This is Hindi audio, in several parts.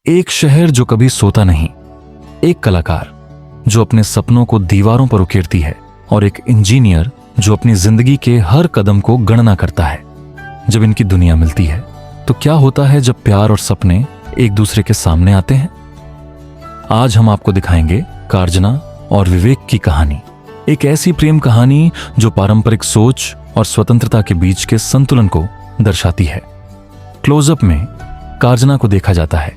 एक शहर जो कभी सोता नहीं, एक कलाकार जो अपने सपनों को दीवारों पर उकेरती है, और एक इंजीनियर जो अपनी जिंदगी के हर कदम को गणना करता है। जब इनकी दुनिया मिलती है तो क्या होता है जब प्यार और सपने एक दूसरे के सामने आते हैं? आज हम आपको दिखाएंगे कार्जना और विवेक की कहानी। एक ऐसी प्रेम कहानी जो पारंपरिक सोच और स्वतंत्रता के बीच के संतुलन को दर्शाती है। क्लोजअप में कार्जना को देखा जाता है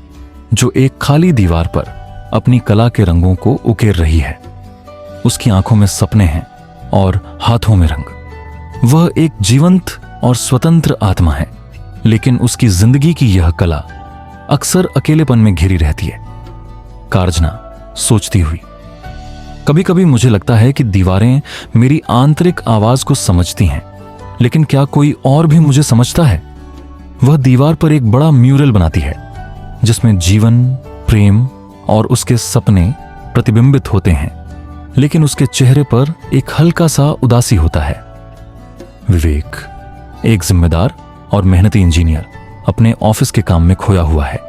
जो एक खाली दीवार पर अपनी कला के रंगों को उकेर रही है। उसकी आंखों में सपने हैं और हाथों में रंग। वह एक जीवंत और स्वतंत्र आत्मा है, लेकिन उसकी जिंदगी की यह कला अक्सर अकेलेपन में घिरी रहती है। कार्जना सोचती हुई, कभी कभी मुझे लगता है कि दीवारें मेरी आंतरिक आवाज को समझती हैं, लेकिन क्या कोई और भी मुझे समझता है? वह दीवार पर एक बड़ा म्यूरल बनाती है जिसमें जीवन, प्रेम और उसके सपने प्रतिबिंबित होते हैं, लेकिन उसके चेहरे पर एक हल्का सा उदासी होता है। विवेक, एक जिम्मेदार और मेहनती इंजीनियर, अपने ऑफिस के काम में खोया हुआ है।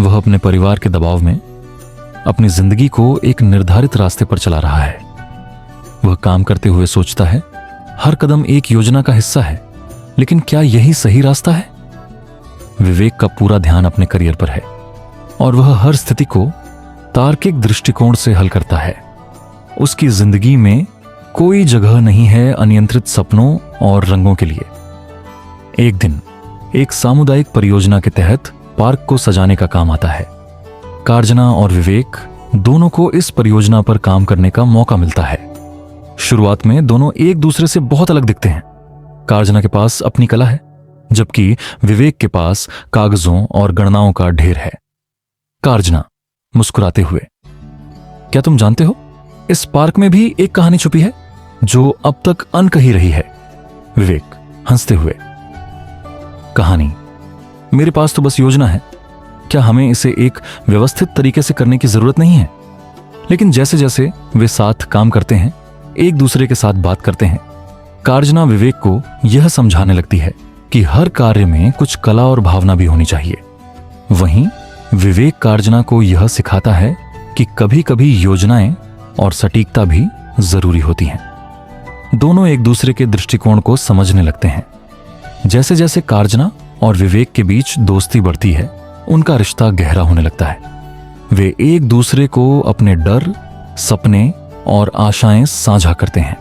वह अपने परिवार के दबाव में अपनी जिंदगी को एक निर्धारित रास्ते पर चला रहा है। वह काम करते हुए सोचता है, हर कदम एक योजना का हिस्सा है, लेकिन क्या यही सही रास्ता है? विवेक का पूरा ध्यान अपने करियर पर है और वह हर स्थिति को तार्किक दृष्टिकोण से हल करता है। उसकी जिंदगी में कोई जगह नहीं है अनियंत्रित सपनों और रंगों के लिए। एक दिन एक सामुदायिक परियोजना के तहत पार्क को सजाने का काम आता है। कार्जना और विवेक दोनों को इस परियोजना पर काम करने का मौका मिलता है। शुरुआत में दोनों एक दूसरे से बहुत अलग दिखते हैं। कार्जना के पास अपनी कला है, जबकि विवेक के पास कागजों और गणनाओं का ढेर है। कार्जना मुस्कुराते हुए, क्या तुम जानते हो, इस पार्क में भी एक कहानी छुपी है जो अब तक अनकही रही है? विवेक हंसते हुए, कहानी? मेरे पास तो बस योजना है। क्या हमें इसे एक व्यवस्थित तरीके से करने की जरूरत नहीं है? लेकिन जैसे जैसे वे साथ काम करते हैं, एक दूसरे के साथ बात करते हैं, कार्जना विवेक को यह समझाने लगती है कि हर कार्य में कुछ कला और भावना भी होनी चाहिए। वहीं विवेक कार्जना को यह सिखाता है कि कभी कभी योजनाएं और सटीकता भी जरूरी होती हैं। दोनों एक दूसरे के दृष्टिकोण को समझने लगते हैं। जैसे जैसे कार्जना और विवेक के बीच दोस्ती बढ़ती है, उनका रिश्ता गहरा होने लगता है। वे एक दूसरे को अपने डर, सपने और आशाएं साझा करते हैं।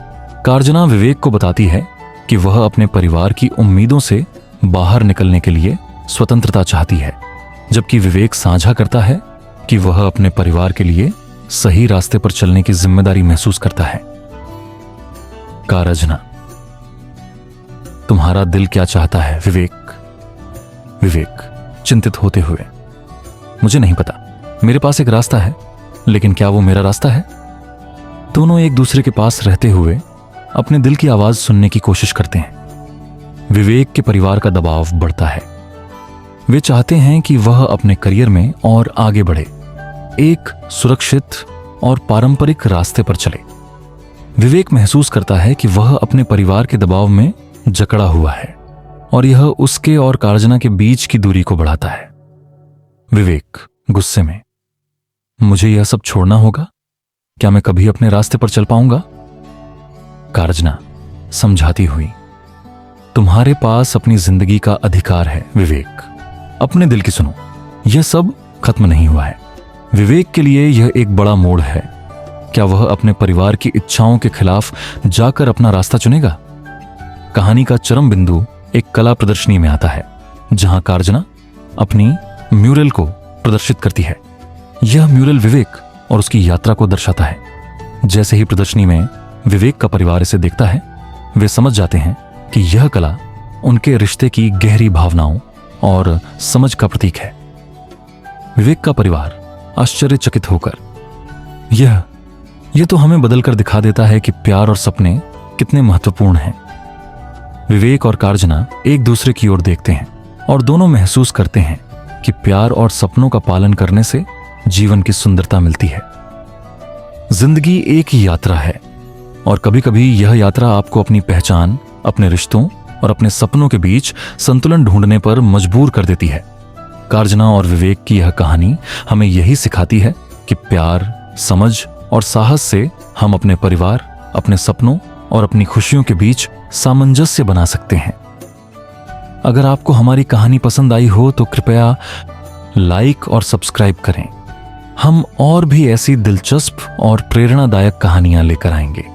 कार्जना विवेक को बताती है कि वह अपने परिवार की उम्मीदों से बाहर निकलने के लिए स्वतंत्रता चाहती है, जबकि विवेक साझा करता है कि वह अपने परिवार के लिए सही रास्ते पर चलने की जिम्मेदारी महसूस करता है। कार्जना, तुम्हारा दिल क्या चाहता है विवेक? विवेक चिंतित होते हुए, मुझे नहीं पता। मेरे पास एक रास्ता है, लेकिन क्या वो मेरा रास्ता है? दोनों एक दूसरे के पास रहते हुए अपने दिल की आवाज सुनने की कोशिश करते हैं। विवेक के परिवार का दबाव बढ़ता है। वे चाहते हैं कि वह अपने करियर में और आगे बढ़े, एक सुरक्षित और पारंपरिक रास्ते पर चले। विवेक महसूस करता है कि वह अपने परिवार के दबाव में जकड़ा हुआ है और यह उसके और कार्जना के बीच की दूरी को बढ़ाता है। विवेक गुस्से में, मुझे यह सब छोड़ना होगा? क्या मैं कभी अपने रास्ते पर चल पाऊंगा? कार्जना समझाती हुई, तुम्हारे पास अपनी जिंदगी का अधिकार है विवेक। अपने दिल की सुनो, यह सब खत्म नहीं हुआ है। विवेक के लिए यह एक बड़ा मोड़ है। क्या वह अपने परिवार की इच्छाओं के खिलाफ जाकर अपना रास्ता चुनेगा? कहानी का चरम बिंदु एक कला प्रदर्शनी में आता है, जहां कार्जना अपनी म्यूरल को प्रदर्शित करती है। यह म्यूरल विवेक और उसकी यात्रा को दर्शाता है। जैसे ही प्रदर्शनी में विवेक का परिवार इसे देखता है, वे समझ जाते हैं कि यह कला उनके रिश्ते की गहरी भावनाओं और समझ का प्रतीक है। विवेक का परिवार आश्चर्यचकित होकर, यह तो हमें बदलकर दिखा देता है कि प्यार और सपने कितने महत्वपूर्ण हैं। विवेक और कार्जना एक दूसरे की ओर देखते हैं और दोनों महसूस करते हैं कि प्यार और सपनों का पालन करने से जीवन की सुंदरता मिलती है। जिंदगी एक ही यात्रा है और कभी कभी यह यात्रा आपको अपनी पहचान, अपने रिश्तों और अपने सपनों के बीच संतुलन ढूंढने पर मजबूर कर देती है। मल्लिकार्जुना और विवेक की यह कहानी हमें यही सिखाती है कि प्यार, समझ और साहस से हम अपने परिवार, अपने सपनों और अपनी खुशियों के बीच सामंजस्य बना सकते हैं। अगर आपको हमारी कहानी पसंद आई हो तो कृपया लाइक और सब्सक्राइब करें। हम और भी ऐसी दिलचस्प और प्रेरणादायक कहानियां लेकर आएंगे।